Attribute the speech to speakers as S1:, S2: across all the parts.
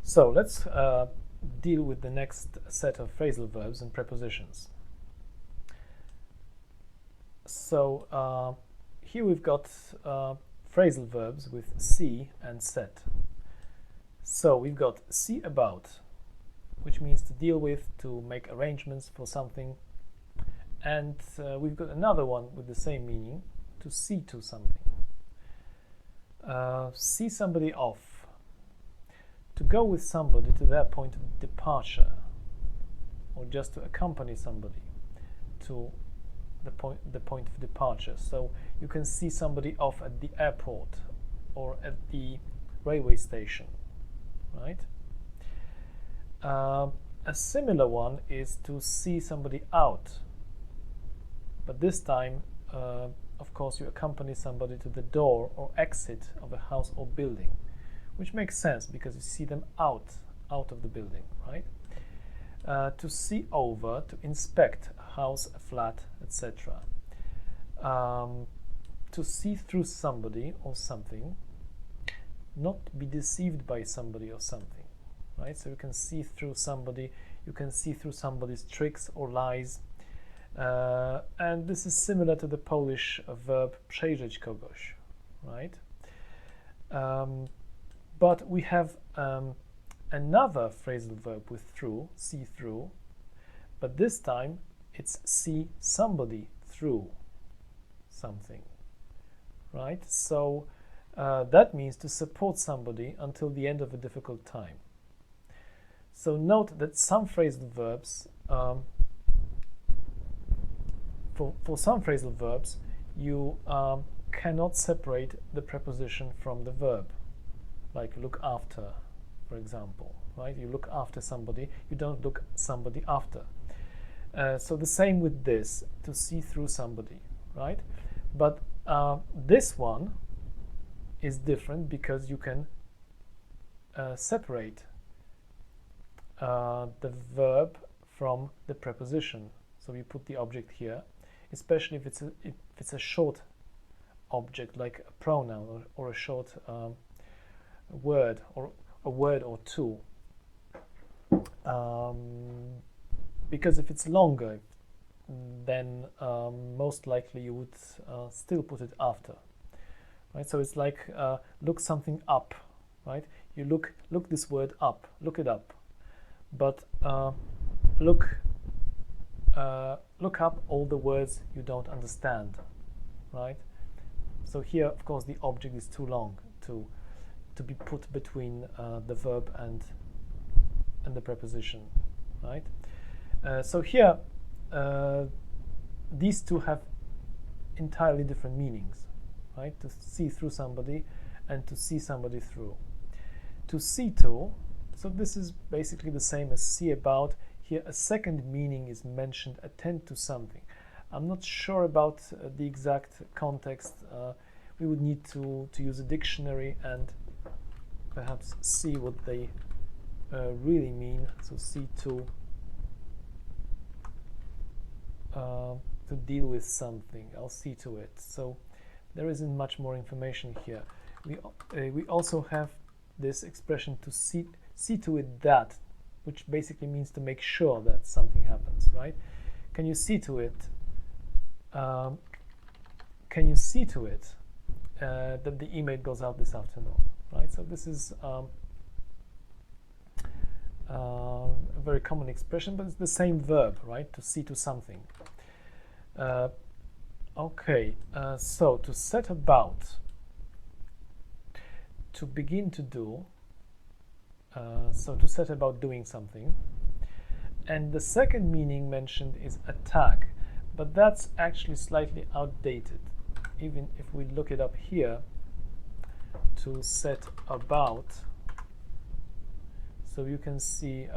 S1: So let's deal with the next set of phrasal verbs and prepositions. So here we've got phrasal verbs with see and set. So we've got see about, which means to deal with, to make arrangements for something. And we've got another one with the same meaning, to see to something. See somebody off, to go with somebody to their point of departure, or just to accompany somebody to the point of departure. So you can see somebody off at the airport or at the railway station, right? A similar one is to see somebody out, but this time of course you accompany somebody to the door or exit of a house or building, which makes sense because you see them out of the building, right? To see over, to inspect a house, a flat, etc. To see through somebody or something, not be deceived by somebody or something, right? So you can see through somebody, you can see through somebody's tricks or lies. And this is similar to the Polish verb przejrzeć kogoś, right? But we have another phrasal verb with through, see through, but this time it's see somebody through something, right? So that means to support somebody until the end of a difficult time. So note that some phrasal verbs, for some phrasal verbs, you cannot separate the preposition from the verb, like look after, for example, right? You look after somebody, you don't look somebody after. So the same with this, to see through somebody, right? But this one is different because you can separate the verb from the preposition. So you put the object here, especially if it's a short object like a pronoun or a short word or a word or two. Because if it's longer, then most likely you would still put it after, right? So it's like look something up, right? You look this word up, look it up, but look up all the words you don't understand, right? So here, of course, the object is too long to be put between the verb and the preposition, right? So here, these two have entirely different meanings, right? To see through somebody and to see somebody through. To see to, so this is basically the same as see about. Here a second meaning is mentioned, attend to something. I'm not sure about the exact context. We would need to use a dictionary and perhaps see what they really mean. So see to deal with something. I'll see to it. So there isn't much more information here. We also have this expression to see to it that, which basically means to make sure that something happens, right? Can you see to it? Can you see to it that the email goes out this afternoon, right? So this is a very common expression, but it's the same verb, right? To see to something. Okay, so to set about, to begin to do. So to set about doing something. And the second meaning mentioned is attack, but that's actually slightly outdated. Even if we look it up here, to set about, so you can see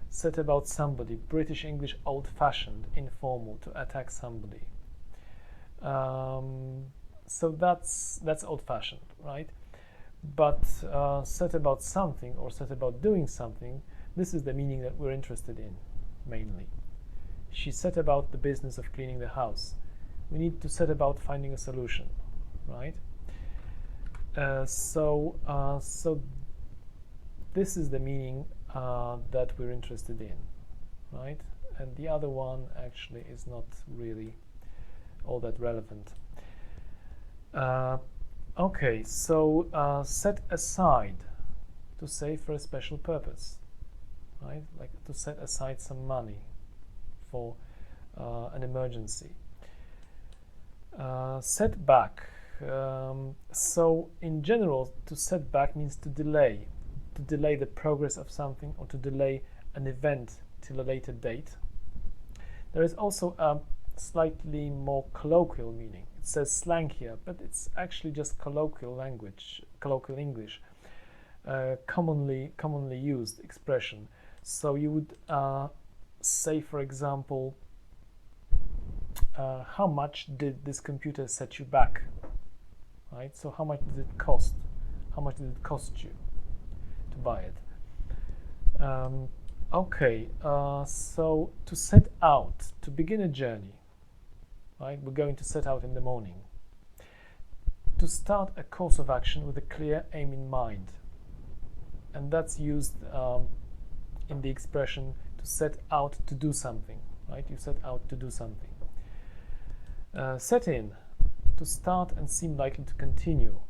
S1: set about somebody, British English old-fashioned, informal, to attack somebody. So that's old-fashioned, right? But set about something or set about doing something, this is the meaning that we're interested in, mainly. She set about the business of cleaning the house. We need to set about finding a solution, right? So this is the meaning that we're interested in, right? And the other one actually is not really all that relevant. Okay, so set aside, to save for a special purpose, right? Like to set aside some money for an emergency. Set back. So in general, to set back means to delay the progress of something, or to delay an event till a later date. There is also a slightly more colloquial meaning. It says slang here, but it's actually just colloquial language, colloquial English, commonly used expression. So you would say, for example, how much did this computer set you back, right? So how much did it cost? How much did it cost you to buy it? Okay, so to set out, to begin a journey, right? We're going to set out in the morning. To start a course of action with a clear aim in mind. And that's used in the expression to set out to do something, right? You set out to do something. Set in, to start and seem likely to continue.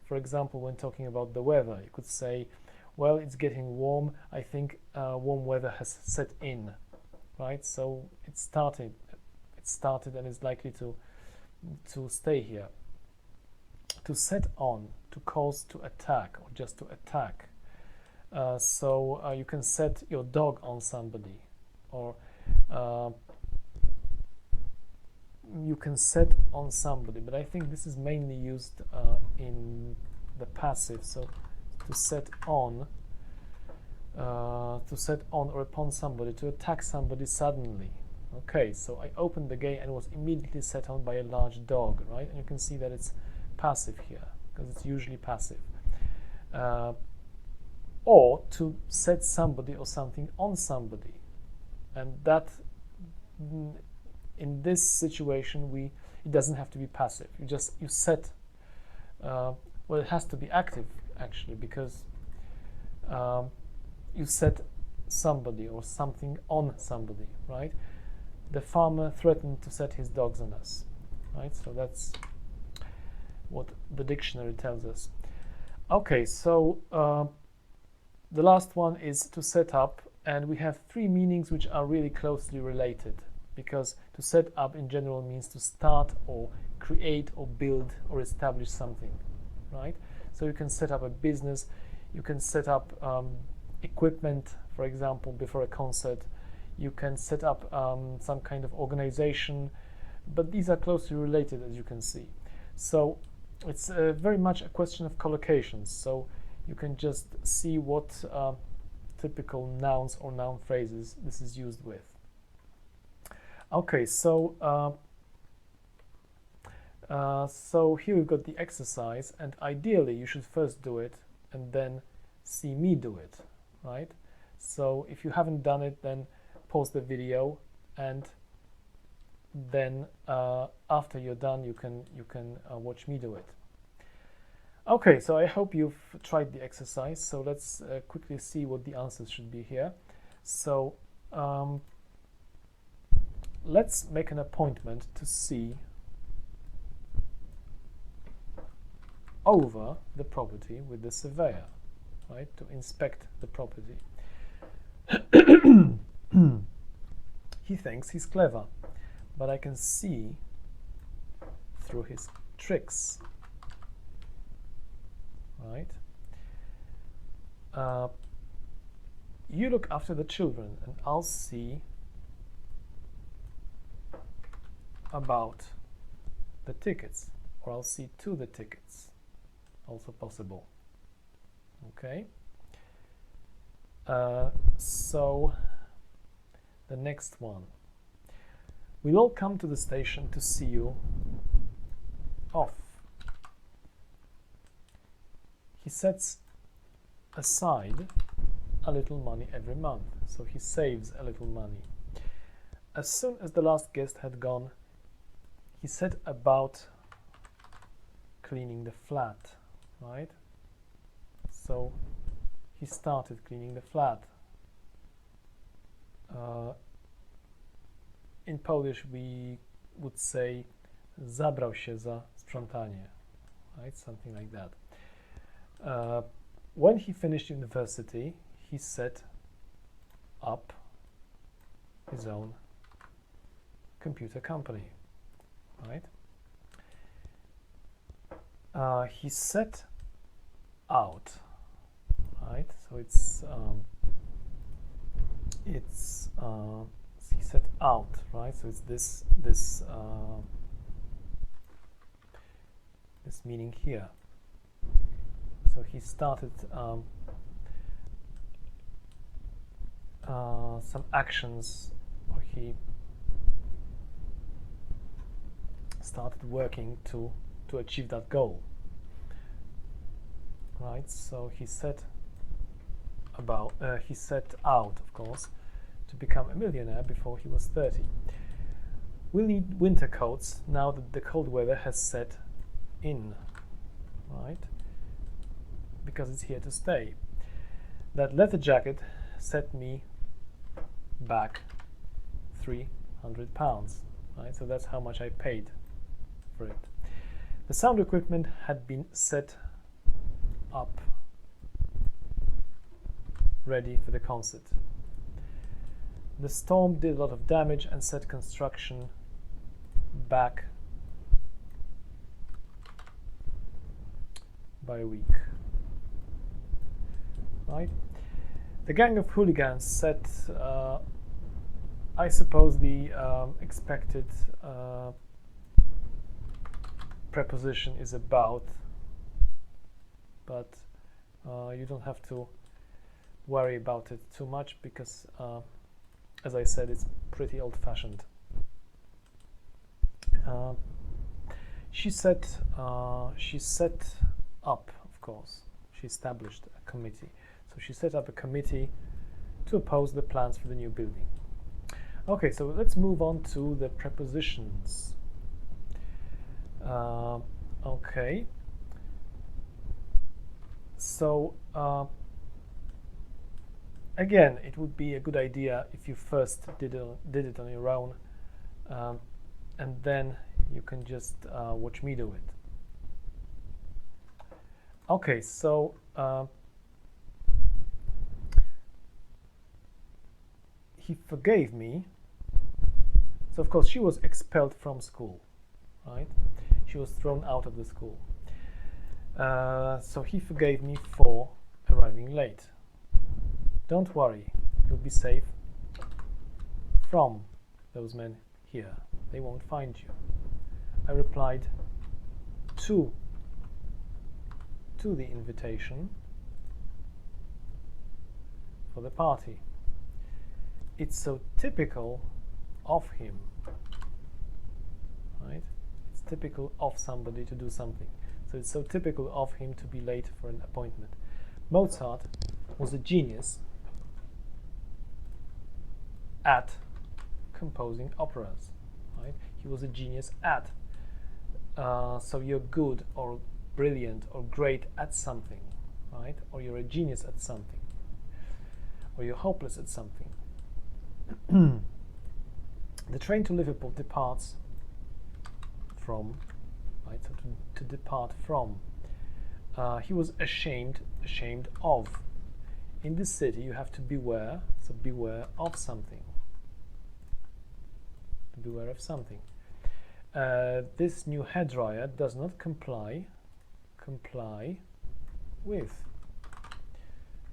S1: For example, when talking about the weather, you could say, well, it's getting warm. I think warm weather has set in, right? So it started and is likely to stay here. To set on, to cause to attack, or just to attack. So you can set your dog on somebody, or you can set on somebody, but I think this is mainly used in the passive. So to set on or upon somebody, to attack somebody suddenly. Okay, so I opened the gate and was immediately set on by a large dog, right? And you can see that it's passive here, because it's usually passive. Or to set somebody or something on somebody, and that in this situation it doesn't have to be passive. You set. Well, it has to be active actually, because you set somebody or something on somebody, right? The farmer threatened to set his dogs on us, right? So that's what the dictionary tells us. Okay, so the last one is to set up, and we have three meanings which are really closely related, because to set up in general means to start or create or build or establish something, right? So you can set up a business, you can set up equipment, for example, before a concert, you can set up some kind of organization, but these are closely related, as you can see. So it's very much a question of collocations. So you can just see what typical nouns or noun phrases this is used with. Okay, so so here we've got the exercise, and ideally you should first do it and then see me do it, right? So if you haven't done it, then pause the video, and then after you're done, you can watch me do it. Okay, so I hope you've tried the exercise. So let's quickly see what the answers should be here. So let's make an appointment to see over the property with the surveyor, right? To inspect the property. He thinks he's clever, but I can see through his tricks, right? You look after the children, and I'll see about the tickets, or I'll see to the tickets, also possible. Okay. So the next one, we'll all come to the station to see you off. He sets aside a little money every month, so he saves a little money. As soon as the last guest had gone, he set about cleaning the flat, right? So he started cleaning the flat. In Polish we would say zabrał się za sprzątanie, right? Something like that. When he finished university, he set up his own computer company, right? He set out, right? So he set out, right? So it's this meaning here. So he started some actions, or he started working to achieve that goal, right? So he set out, of course, to become a millionaire before he was 30. We'll need winter coats now that the cold weather has set in, right? Because it's here to stay. That leather jacket set me back £300, right? So that's how much I paid for it. The sound equipment had been set up, ready for the concert. The storm did a lot of damage and set construction back by a week, right? The gang of hooligans set, I suppose, the expected preposition is about, but you don't have to worry about it too much because, as I said, it's pretty old-fashioned. She set up, of course, she established a committee. So she set up a committee to oppose the plans for the new building. Okay, so let's move on to the prepositions. Okay. So again, it would be a good idea if you first did it on your own, and then you can just watch me do it. Okay, so he forgave me. So of course she was expelled from school, right? She was thrown out of the school. So he forgave me for arriving late. Don't worry, you'll be safe from those men here. They won't find you. I replied to the invitation for the party. It's so typical of him, right? It's typical of somebody to do something. So it's so typical of him to be late for an appointment. Mozart was a genius at composing operas, right? He was a genius at. So you're good or brilliant or great at something, right? Or you're a genius at something, or you're hopeless at something. The train to Liverpool departs from, right? So to depart from. He was ashamed of. In this city, you have to beware. So beware of something. Beware of something. This new hairdryer does not comply with.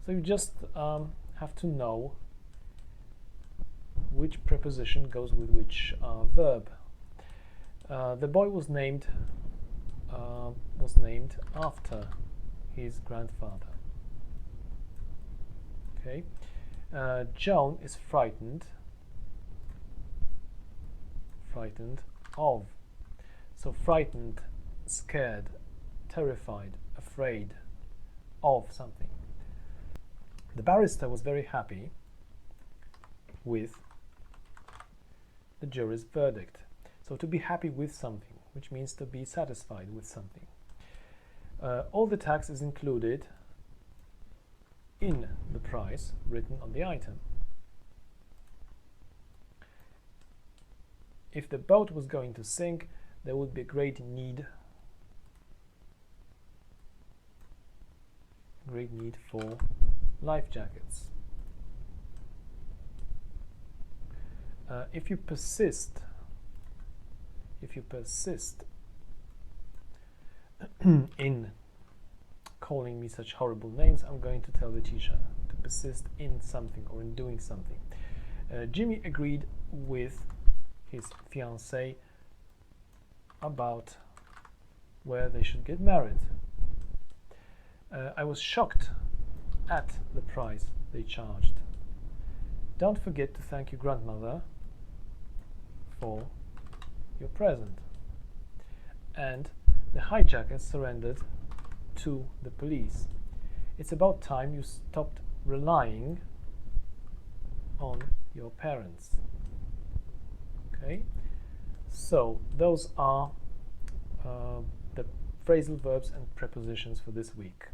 S1: So you just have to know which preposition goes with which verb. The boy was named after his grandfather. Okay. Joan is frightened of. So frightened, scared, terrified, afraid of something. The barrister was very happy with the jury's verdict. So to be happy with something, which means to be satisfied with something. All the tax is included in the price written on the item. If the boat was going to sink, there would be a great need for life jackets. If you persist in calling me such horrible names, I'm going to tell the teacher to persist in something or in doing something. Jimmy agreed with his fiancée about where they should get married. I was shocked at the price they charged. Don't forget to thank your grandmother for your present. And the hijackers surrendered to the police. It's about time you stopped relying on your parents. Okay, so those are the phrasal verbs and prepositions for this week.